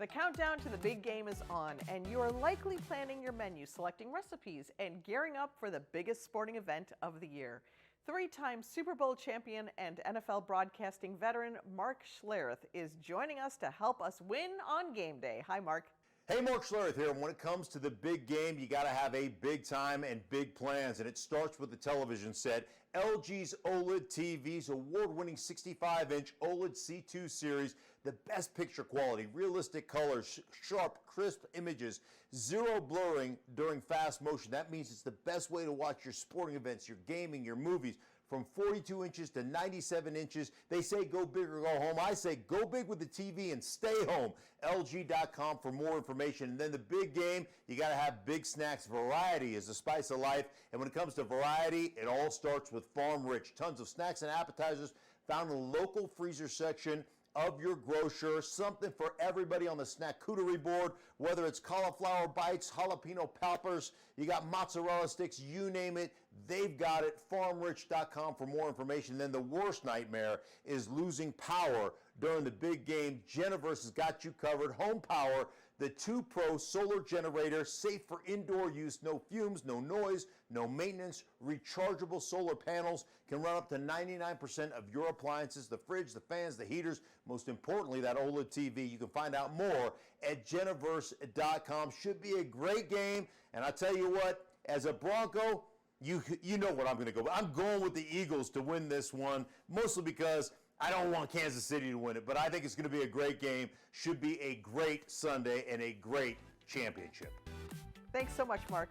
The countdown to the big game is on, and you are likely planning your menu, selecting recipes, and gearing up for the biggest sporting event of the year. Three-time Super Bowl champion and NFL broadcasting veteran Mark Schlereth is joining us to help us win on game day. Hi, Mark. Hey, Mark Schlereth here. And when it comes to the big game, you got to have a big time and big plans. And it starts with the television set. LG's OLED TV's award-winning 65-inch OLED C2 series, the best picture quality, realistic colors, sharp, crisp images, zero blurring during fast motion. That means it's the best way to watch your sporting events, your gaming, your movies. From 42 inches to 97 inches. They say go big or go home. I say go big with the TV and stay home. LG.com for more information. And then the big game, you got to have big snacks. Variety is the spice of life. And when it comes to variety, it all starts with Farm Rich. Tons of snacks and appetizers found in the local freezer section of your grocer. Something for everybody on the snackuterie board, whether it's cauliflower bites, jalapeno poppers, you got mozzarella sticks, you name it, they've got it. FarmRich.com for more information. Then the worst nightmare is losing power during the big game. Genoverse has got you covered. Home Power, the 2 Pro solar generator, safe for indoor use, no fumes, no noise, no maintenance, rechargeable solar panels, can run up to 99% of your appliances, the fridge, the fans, the heaters, most importantly, that OLED TV. You can find out more at Genoverse.com. Should be a great game. And I tell you what, as a Bronco, you know what I'm going to go with. I'm going with the Eagles to win this one, mostly because I don't want Kansas City to win it, but I think it's going to be a great game. Should be a great Sunday and a great championship. Thanks so much, Mark.